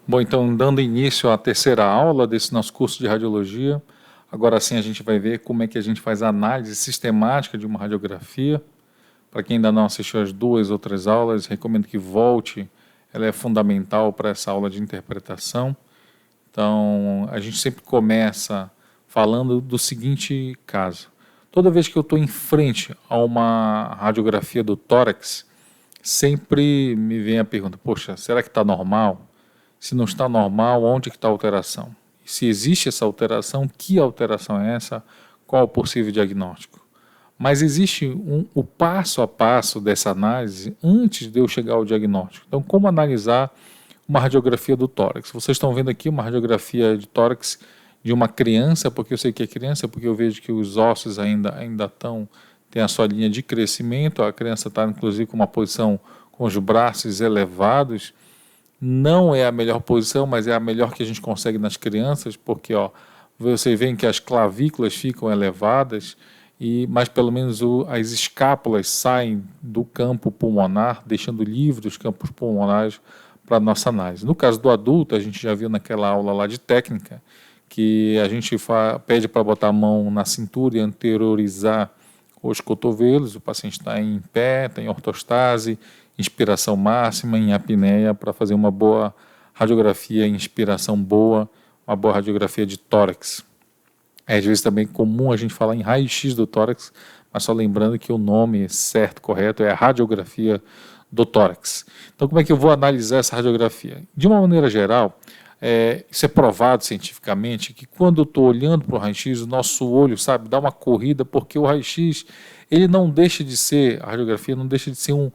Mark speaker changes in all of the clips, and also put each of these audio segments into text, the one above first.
Speaker 1: Bom, então, dando início à terceira aula desse nosso curso de radiologia, agora sim a gente vai ver como é que a gente faz a análise sistemática de uma radiografia. Para quem ainda não assistiu as duas outras aulas, recomendo que volte, ela é fundamental para essa aula de interpretação. Então, a gente sempre começa falando do seguinte caso. Toda vez que eu estou em frente a uma radiografia do tórax, sempre me vem a pergunta, poxa, será que está normal? Se não está normal, onde que está a alteração? E se existe essa alteração, que alteração é essa? Qual o possível diagnóstico? Mas existe o passo a passo dessa análise antes de eu chegar ao diagnóstico. Então, como analisar uma radiografia do tórax? Vocês estão vendo aqui uma radiografia de tórax de uma criança, porque eu sei que é criança, porque eu vejo que os ossos ainda estão, tem a sua linha de crescimento, a criança está inclusive com uma posição com os braços elevados. Não é a melhor posição, mas é a melhor que a gente consegue nas crianças, porque você vê que as clavículas ficam elevadas, mas pelo menos as escápulas saem do campo pulmonar, deixando livre os campos pulmonares para a nossa análise. No caso do adulto, a gente já viu naquela aula lá de técnica, que a gente pede para botar a mão na cintura e anteriorizar os cotovelos, o paciente está em pé, está em ortostase, inspiração máxima, em apneia, para fazer uma boa radiografia, inspiração boa, uma boa radiografia de tórax. Às vezes também é comum a gente falar em raio-x do tórax, mas só lembrando que o nome certo, correto, é a radiografia do tórax. Então, como é que eu vou analisar essa radiografia? De uma maneira geral, isso é provado cientificamente, que quando eu estou olhando para o raio-x, o nosso olho, dá uma corrida, porque o raio-x, ele não deixa de ser, a radiografia não deixa de ser um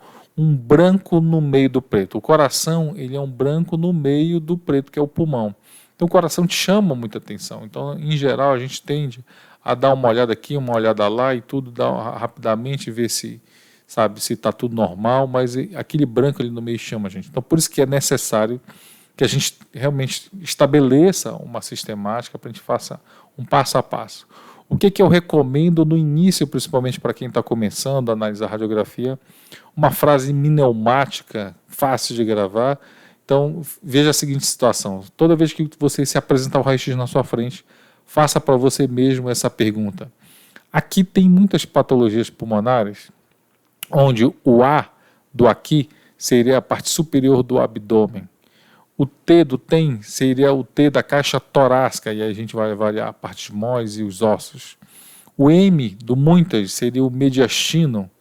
Speaker 1: branco no meio do preto. O coração, ele é um branco no meio do preto, que é o pulmão. Então o coração te chama muita atenção. Então, em geral, a gente tende a dar uma olhada aqui, uma olhada lá e tudo, dar rapidamente, ver se está tudo normal, mas aquele branco ali no meio chama a gente. Então, por isso que é necessário que a gente realmente estabeleça uma sistemática para a gente faça um passo a passo. O que eu recomendo no início, principalmente para quem está começando a analisar a radiografia? Uma frase mnemônica, fácil de gravar. Então, veja a seguinte situação. Toda vez que você se apresentar o raio-x na sua frente, faça para você mesmo essa pergunta. Aqui tem muitas patologias pulmonares, onde o A do aqui seria a parte superior do abdômen. O T do TEM seria o T da caixa torácica, e aí a gente vai avaliar a parte móis e os ossos. O M do muitas seria o mediastino.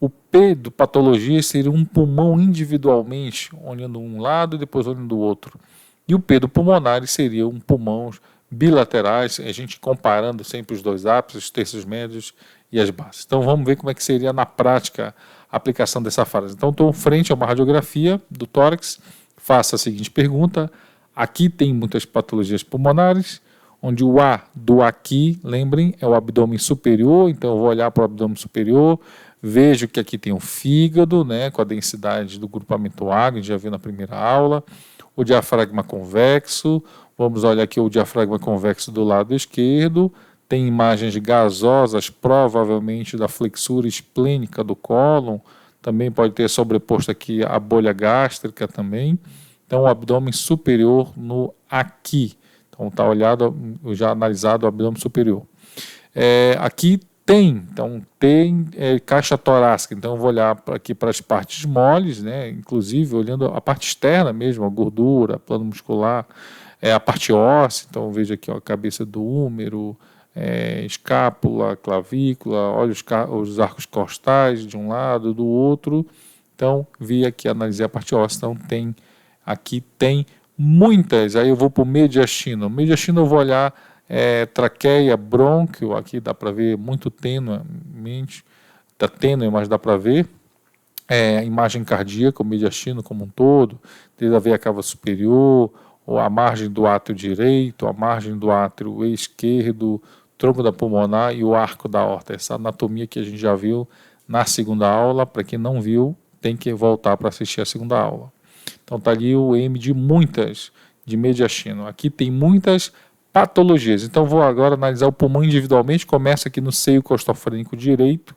Speaker 1: O P do patologia seria um pulmão individualmente, olhando um lado e depois olhando o outro. E o P do pulmonar seria um pulmão bilaterais, a gente comparando sempre os dois ápices, os terços médios e as bases. Então vamos ver como é que seria na prática a aplicação dessa frase. Então estou frente a uma radiografia do tórax, faça a seguinte pergunta: aqui tem muitas patologias pulmonares, onde o A do aqui, lembrem, é o abdômen superior, então eu vou olhar para o abdômen superior, vejo que aqui tem o fígado, né, com a densidade do grupamento A, que a gente já viu na primeira aula, o diafragma convexo, vamos olhar aqui o diafragma convexo do lado esquerdo, tem imagens gasosas, provavelmente da flexura esplênica do cólon, também pode ter sobreposto aqui a bolha gástrica também. Então, o abdômen superior no aqui. Então, está olhado, já analisado o abdômen superior. Aqui tem caixa torácica. Então, eu vou olhar aqui para as partes moles, né? Inclusive olhando a parte externa mesmo, a gordura, plano muscular, a parte óssea. Então, eu vejo aqui a cabeça do úmero, escápula, clavícula, olha os arcos costais de um lado, do outro. Então, vi aqui, analisei a parte óssea. Então, aqui tem muitas. Aí eu vou para o mediastino. O mediastino eu vou olhar traqueia, brônquio, aqui dá para ver muito tenuemente, está tênue, mas dá para ver. A imagem cardíaca, o mediastino como um todo, desde a veia cava superior, ou a margem do átrio direito, a margem do átrio esquerdo, tronco da pulmonar e o arco da aorta. Essa anatomia que a gente já viu na segunda aula. Para quem não viu, tem que voltar para assistir a segunda aula. Então está ali o M de muitas, de mediastino. Aqui tem muitas patologias. Então vou agora analisar o pulmão individualmente. Começa aqui no seio costofrênico direito,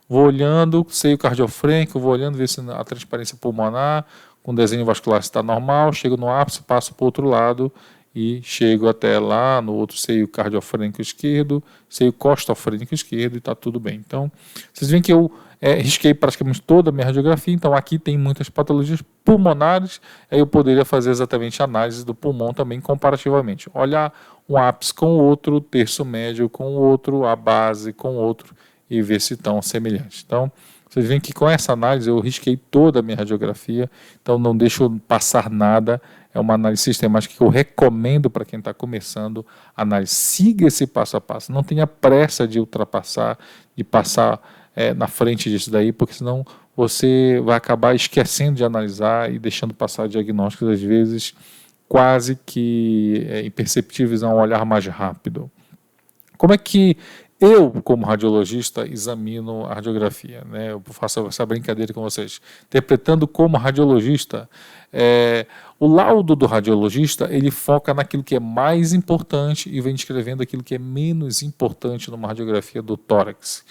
Speaker 1: vou olhando, seio cardiofrênico, vou olhando, ver se a transparência pulmonar, com desenho vascular está normal, chego no ápice, passo para o outro lado e chego até lá no outro seio cardiofrênico esquerdo, seio costofrênico esquerdo e está tudo bem. Então, vocês veem que eu risquei praticamente toda a minha radiografia, então aqui tem muitas patologias pulmonares, aí eu poderia fazer exatamente a análise do pulmão também comparativamente. Olhar um ápice com o outro, o terço médio com o outro, a base com o outro e ver se estão semelhantes. Então, vocês veem que com essa análise eu risquei toda a minha radiografia, então não deixo passar nada. É uma análise sistemática que eu recomendo para quem está começando a análise. Siga esse passo a passo, não tenha pressa de ultrapassar, de passar na frente disso daí, porque senão você vai acabar esquecendo de analisar e deixando passar diagnósticos, às vezes, quase que imperceptíveis a um olhar mais rápido. Como é que eu, como radiologista, examino a radiografia? Né? Eu faço essa brincadeira com vocês. Interpretando como radiologista, o laudo do radiologista, ele foca naquilo que é mais importante e vem descrevendo aquilo que é menos importante numa radiografia do tórax.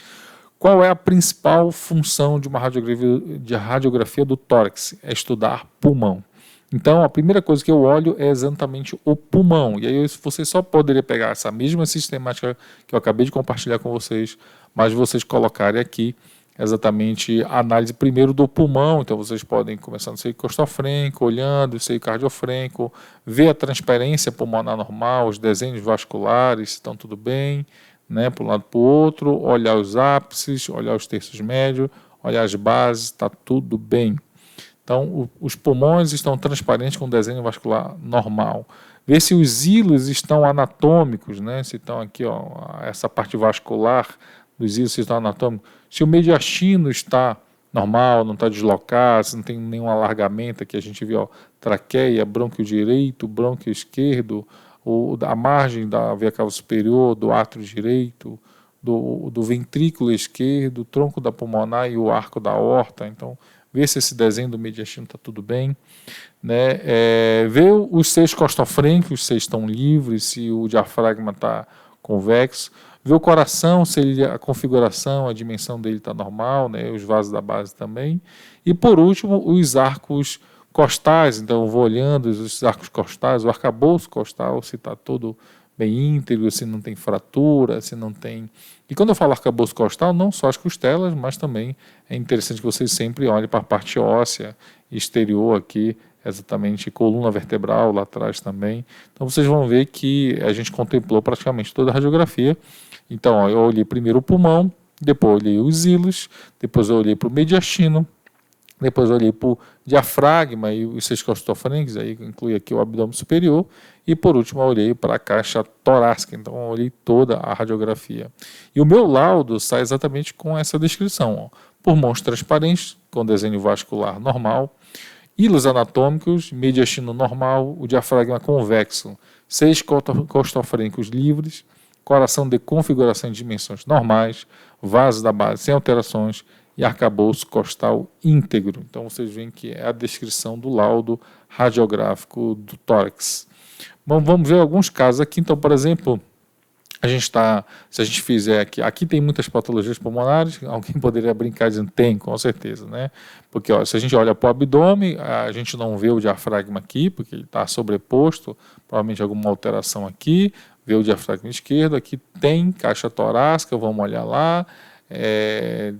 Speaker 1: Qual é a principal função de uma radiografia do tórax? É estudar pulmão. Então, a primeira coisa que eu olho é exatamente o pulmão. E aí você só poderia pegar essa mesma sistemática que eu acabei de compartilhar com vocês, mas vocês colocarem aqui exatamente a análise primeiro do pulmão. Então, vocês podem começar no seio costofrênico, olhando o seio cardiofrênico, ver a transparência pulmonar normal, os desenhos vasculares, se estão tudo bem, né, para um lado para o outro, olhar os ápices, olhar os terços médios, olhar as bases, está tudo bem. Então, os pulmões estão transparentes com desenho vascular normal. Ver se os hilos estão anatômicos, né? Se estão aqui, ó, essa parte vascular dos hilos estão anatômicos. Se o mediastino está normal, não está deslocado, se não tem nenhum alargamento, aqui a gente vê, ó, traqueia, brônquio direito, brônquio esquerdo, a margem da veia cava superior, do átrio direito, do ventrículo esquerdo, tronco da pulmonar e o arco da aorta. Então, ver se esse desenho do mediastino está tudo bem, né? Ver os seios costofrênicos, se estão livres, se o diafragma está convexo, ver o coração, se a configuração, a dimensão dele está normal, né? Os vasos da base também, e por último os arcos costais. Então eu vou olhando os arcos costais, o arcabouço costal, se está todo bem íntegro, se não tem fratura, se não tem... E quando eu falo arcabouço costal, não só as costelas, mas também é interessante que vocês sempre olhem para a parte óssea exterior aqui, exatamente coluna vertebral lá atrás também. Então vocês vão ver que a gente contemplou praticamente toda a radiografia. Então, ó, eu olhei primeiro o pulmão, depois olhei os hilos, depois eu olhei para o mediastino, depois eu olhei para o diafragma e os seios costofrênicos, aí inclui aqui o abdômen superior, e por último eu olhei para a caixa torácica, então eu olhei toda a radiografia. E o meu laudo sai exatamente com essa descrição, ó. Pulmões transparentes, com desenho vascular normal, hilos anatômicos, mediastino normal, o diafragma convexo, seios costofrênicos livres, coração de configuração e dimensões normais, vasos da base sem alterações e arcabouço costal íntegro. Então vocês veem que é a descrição do laudo radiográfico do tórax. Bom, vamos ver alguns casos aqui. Então, por exemplo, se a gente fizer aqui tem muitas patologias pulmonares, alguém poderia brincar dizendo tem, com certeza, né? Porque ó, se a gente olha para o abdômen, a gente não vê o diafragma aqui, porque ele está sobreposto, provavelmente alguma alteração aqui, vê o diafragma esquerdo, aqui tem caixa torácica, vamos olhar lá,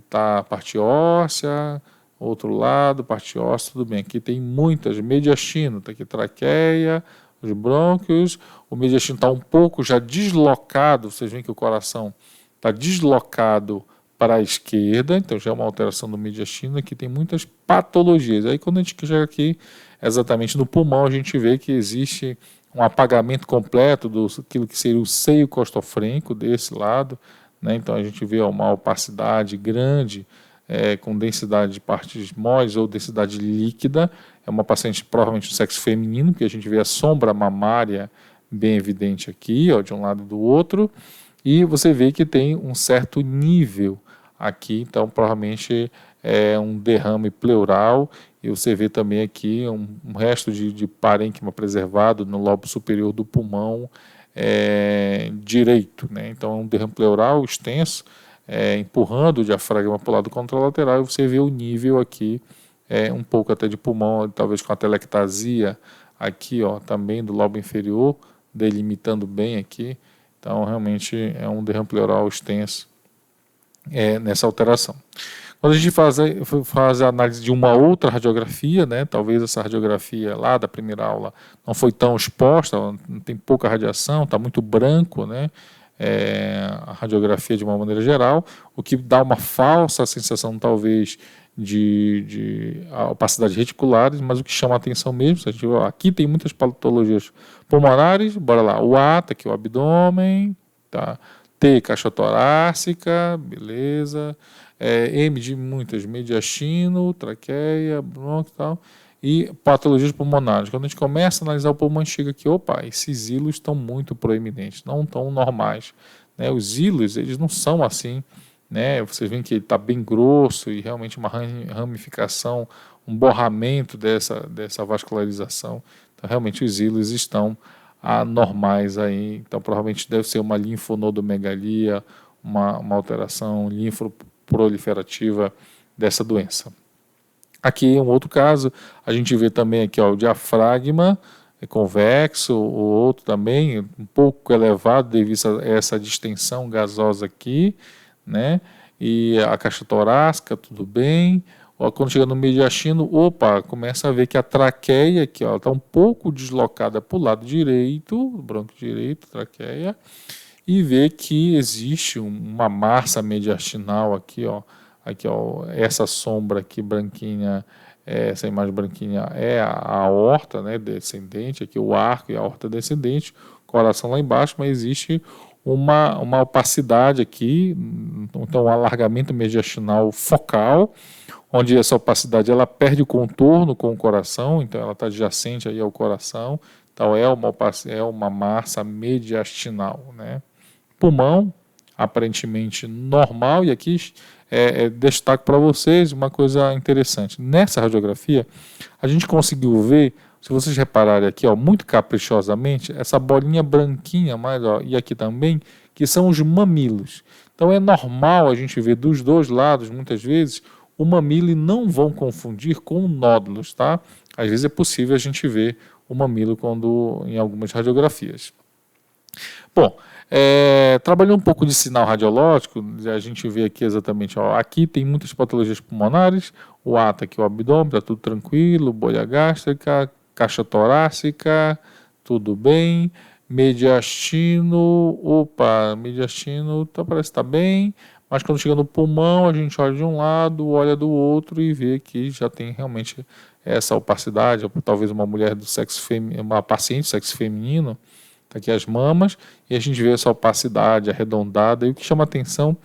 Speaker 1: tá a parte óssea, outro lado, parte óssea, tudo bem, aqui tem muitas, mediastino, está aqui traqueia, os brônquios, o mediastino está um pouco já deslocado, vocês veem que o coração está deslocado para a esquerda, então já é uma alteração do mediastino, aqui tem muitas patologias. Aí quando a gente chega aqui, exatamente no pulmão, a gente vê que existe um apagamento completo daquilo que seria o seio costofrênico desse lado, né? Então a gente vê uma opacidade grande, com densidade de partes moles ou densidade líquida. É uma paciente provavelmente do sexo feminino, porque a gente vê a sombra mamária bem evidente aqui, ó, de um lado e do outro, e você vê que tem um certo nível aqui, então provavelmente é um derrame pleural, e você vê também aqui um resto de parênquima preservado no lobo superior do pulmão direito, né? Então é um derrame pleural extenso, empurrando o diafragma para o lado contralateral, e você vê o nível aqui, um pouco até de pulmão, talvez com a telectasia aqui, ó, também do lobo inferior, delimitando bem aqui. Então, realmente é um derrame pleural extenso nessa alteração. Quando a gente faz a análise de uma outra radiografia, né, talvez essa radiografia lá da primeira aula não foi tão exposta, tem pouca radiação, está muito branco, né, a radiografia de uma maneira geral, o que dá uma falsa sensação talvez de opacidade reticulares, mas o que chama a atenção mesmo, a gente, aqui tem muitas patologias pulmonares, bora lá, o A, tá aqui o abdômen, tá? T, caixa torácica, beleza, M de muitas, mediastino, traqueia, bronco e tal, e patologias pulmonares. Quando a gente começa a analisar o pulmão, chega aqui, opa, esses hilos estão muito proeminentes, não estão normais, né? Os hilos, eles não são assim, né? Vocês veem que ele está bem grosso e realmente uma ramificação, um borramento dessa vascularização. Então, realmente os hilos estão anormais aí, então provavelmente deve ser uma linfonodomegalia, uma alteração linfoproliferativa dessa doença. Aqui um outro caso, a gente vê também aqui, ó, o diafragma convexo, o outro também um pouco elevado devido a essa distensão gasosa aqui, né? E a caixa torácica, tudo bem. Quando chega no mediastino, opa, começa a ver que a traqueia aqui está um pouco deslocada para o lado direito, bronco direito, traqueia, e vê que existe uma massa mediastinal aqui, aqui, essa sombra aqui branquinha, essa imagem branquinha é a aorta, né, descendente, aqui o arco e a aorta descendente, coração lá embaixo, mas existe uma opacidade aqui, então um alargamento mediastinal focal, onde essa opacidade ela perde o contorno com o coração, então ela está adjacente aí ao coração, então é uma massa mediastinal, né? Pulmão, aparentemente normal, e aqui destaco para vocês uma coisa interessante. Nessa radiografia, a gente conseguiu ver, se vocês repararem aqui, ó, muito caprichosamente, essa bolinha branquinha, e aqui também, que são os mamilos. Então é normal a gente ver dos dois lados, muitas vezes, o mamilo, e não vão confundir com nódulos, tá? Às vezes é possível a gente ver o mamilo em algumas radiografias. Bom, trabalhando um pouco de sinal radiológico, a gente vê aqui exatamente, ó, aqui tem muitas patologias pulmonares, o A está aqui, o abdômen, está tudo tranquilo, bolha gástrica, caixa torácica, tudo bem, mediastino, mediastino parece que está bem, mas quando chega no pulmão, a gente olha de um lado, olha do outro e vê que já tem realmente essa opacidade, talvez uma mulher do sexo feminino, uma paciente do sexo feminino, tá aqui as mamas, e a gente vê essa opacidade arredondada, e o que chama atenção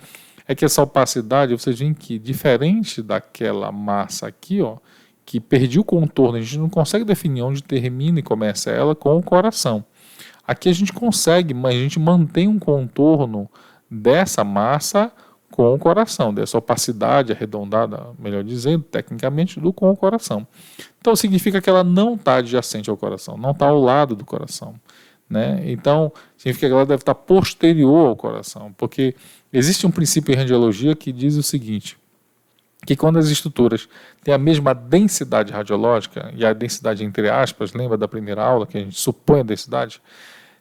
Speaker 1: é que essa opacidade, vocês veem que, diferente daquela massa aqui, ó, que perdi o contorno, a gente não consegue definir onde termina e começa ela com o coração. Aqui a gente consegue, mas a gente mantém um contorno dessa massa com o coração, dessa opacidade arredondada, melhor dizendo, tecnicamente, com o coração. Então significa que ela não está adjacente ao coração, não está ao lado do coração, né? Então significa que ela deve estar posterior ao coração, porque existe um princípio em radiologia que diz o seguinte, que quando as estruturas têm a mesma densidade radiológica, e a densidade entre aspas, lembra da primeira aula que a gente supõe a densidade,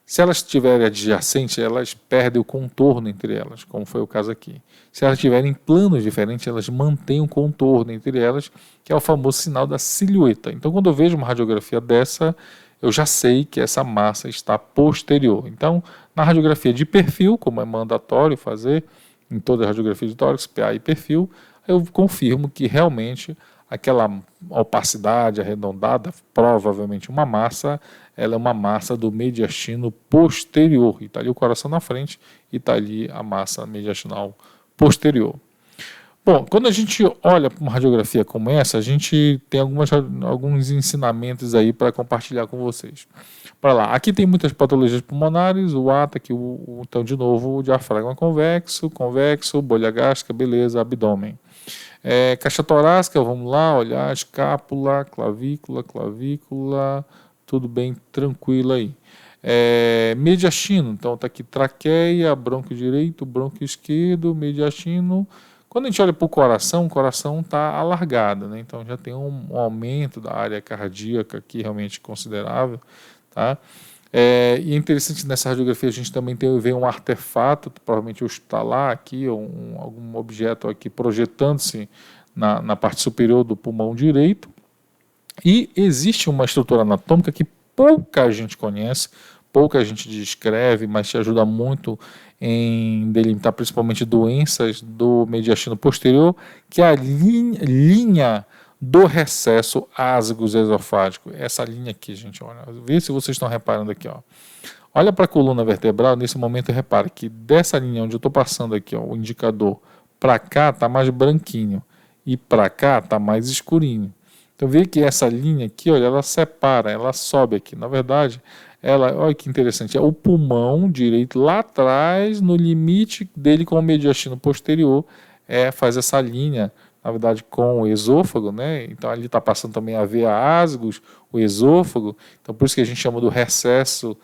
Speaker 1: se elas estiverem adjacentes, elas perdem o contorno entre elas, como foi o caso aqui. Se elas estiverem em planos diferentes, elas mantêm o contorno entre elas, que é o famoso sinal da silhueta. Então, quando eu vejo uma radiografia dessa, eu já sei que essa massa está posterior. Então, na radiografia de perfil, como é mandatório fazer em toda a radiografia de tórax, PA e perfil, eu confirmo que realmente aquela opacidade arredondada, provavelmente uma massa, ela é uma massa do mediastino posterior. E está ali o coração na frente e está ali a massa mediastinal posterior. Bom, quando a gente olha para uma radiografia como essa, a gente tem alguns ensinamentos aí para compartilhar com vocês. Para lá, aqui tem muitas patologias pulmonares, o A está aqui, então de novo o diafragma convexo, bolha gástrica, beleza, abdômen. Caixa torácica, vamos lá, olhar, escápula, clavícula, tudo bem tranquilo aí. mediastino. Então está aqui traqueia, brônquio direito, brônquio esquerdo, mediastino. Quando a gente olha para o coração está alargado, né? Então já tem um aumento da área cardíaca aqui realmente considerável, tá? E é interessante nessa radiografia a gente também vê um artefato, provavelmente hospitalar aqui, ou algum objeto aqui projetando-se na parte superior do pulmão direito. E existe uma estrutura anatômica que pouca gente conhece, pouca gente descreve, mas te ajuda muito em delimitar principalmente doenças do mediastino posterior, que é a linha do recesso ásgos-esofágico. Essa linha aqui, gente, olha, vê se vocês estão reparando aqui, ó. Olha para a coluna vertebral, nesse momento repare que dessa linha onde eu estou passando aqui, ó, o indicador, para cá está mais branquinho e para cá está mais escurinho. Então vê que essa linha aqui, olha, ela separa, ela sobe aqui. Na verdade, olha que interessante, é o pulmão direito lá atrás, no limite dele com o mediastino posterior, faz essa linha, na verdade, com o esôfago, né? Então ali está passando também a veia ásgos, o esôfago. Então por isso que a gente chama do recesso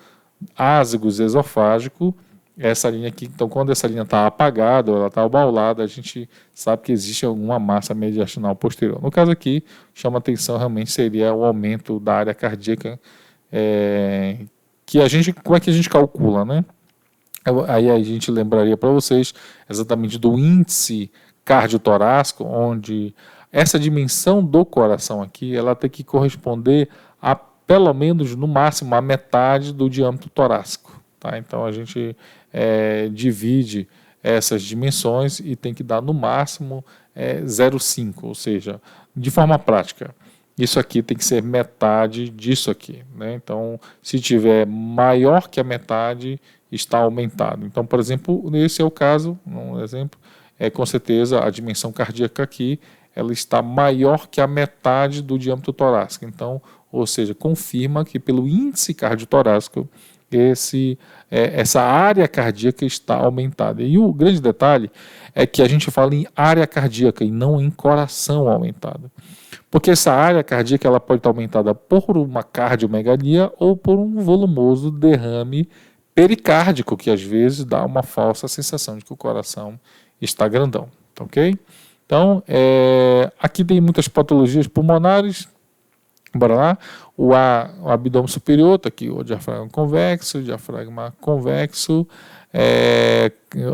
Speaker 1: ásgos-esofágico, essa linha aqui. Então quando essa linha está apagada, ou ela está abaulada, a gente sabe que existe alguma massa mediastinal posterior. No caso aqui, chama atenção realmente seria o aumento da área cardíaca, como é que a gente calcula, né? Aí a gente lembraria para vocês exatamente do índice cardiotorácico, onde essa dimensão do coração aqui, ela tem que corresponder a pelo menos, no máximo, a metade do diâmetro torácico. Tá? Então a gente divide essas dimensões e tem que dar no máximo 0,5, ou seja, de forma prática. Isso aqui tem que ser metade disso aqui, né? Então, se tiver maior que a metade, está aumentado. Então, por exemplo, esse é o caso, um exemplo, com certeza a dimensão cardíaca aqui, ela está maior que a metade do diâmetro torácico. Então, ou seja, confirma que pelo índice cardiotorácico, essa área cardíaca está aumentada. E o grande detalhe é que a gente fala em área cardíaca e não em coração aumentado. Porque essa área cardíaca ela pode estar aumentada por uma cardiomegalia ou por um volumoso derrame pericárdico, que às vezes dá uma falsa sensação de que o coração está grandão. Tá, ok? Então, aqui tem muitas patologias pulmonares. Bora lá? O abdômen superior, está aqui o diafragma convexo.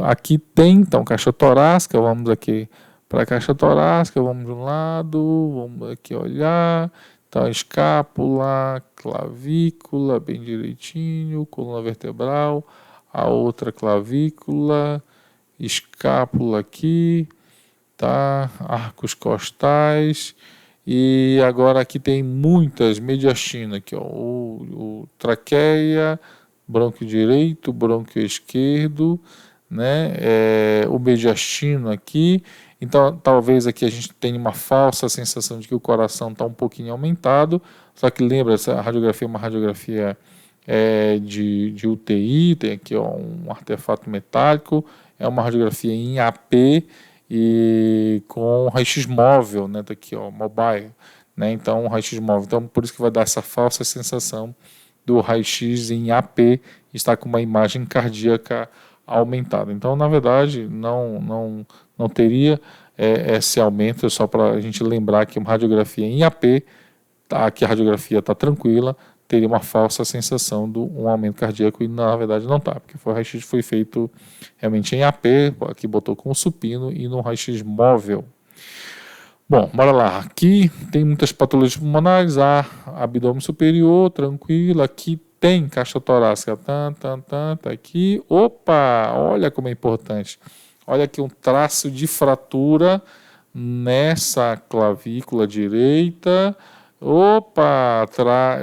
Speaker 1: Aqui tem, então, caixa torácica. Vamos aqui para a caixa torácica, vamos de um lado, vamos aqui olhar. Então, escápula, clavícula, bem direitinho, coluna vertebral, a outra clavícula, escápula aqui, tá? Arcos costais. E agora aqui tem muitas mediastinas aqui, ó, o traqueia, brônquio direito, brônquio esquerdo, né? O mediastino aqui. Então talvez aqui a gente tenha uma falsa sensação de que o coração está um pouquinho aumentado. Só que lembra, essa radiografia é uma radiografia de UTI, tem aqui ó, um artefato metálico, é uma radiografia em AP, e com raio-x móvel, né, tá aqui, ó, mobile, né, então raio-x móvel, então por isso que vai dar essa falsa sensação do raio-x em AP estar com uma imagem cardíaca aumentada. Então, na verdade, não teria esse aumento, só para a gente lembrar que uma radiografia em AP, tá, que a radiografia está tranquila, teria uma falsa sensação de um aumento cardíaco e na verdade não está, porque o raio-x foi feito realmente em AP, aqui botou com supino e no raio-x móvel. Bom, bora lá. Aqui tem muitas patologias pulmonares, abdômen superior, tranquilo, aqui tem caixa torácica, tá aqui. Opa, olha como é importante. Olha aqui um traço de fratura nessa clavícula direita. Opa,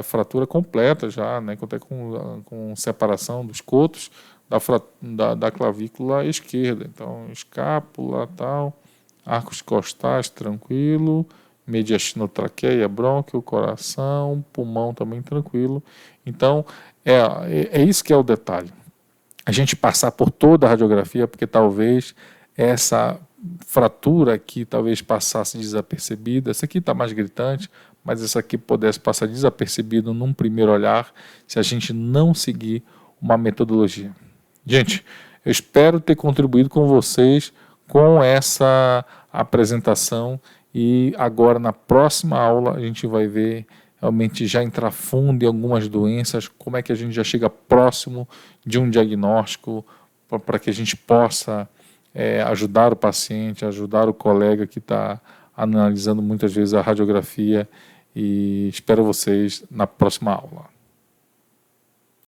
Speaker 1: fratura completa já, né? Até com separação dos cotos da clavícula esquerda. Então, escápula, tal, arcos costais, tranquilo, mediastinotraqueia, brônquio, coração, pulmão também tranquilo. Então, é isso que é o detalhe. A gente passar por toda a radiografia, porque talvez essa fratura aqui talvez passasse desapercebida. Essa aqui está mais gritante, mas isso aqui pudesse passar desapercebido num primeiro olhar se a gente não seguir uma metodologia. Gente, eu espero ter contribuído com vocês com essa apresentação e agora na próxima aula a gente vai ver realmente já entrar fundo em algumas doenças, como é que a gente já chega próximo de um diagnóstico para que a gente possa ajudar o paciente, ajudar o colega que está analisando muitas vezes a radiografia, e espero vocês na próxima aula.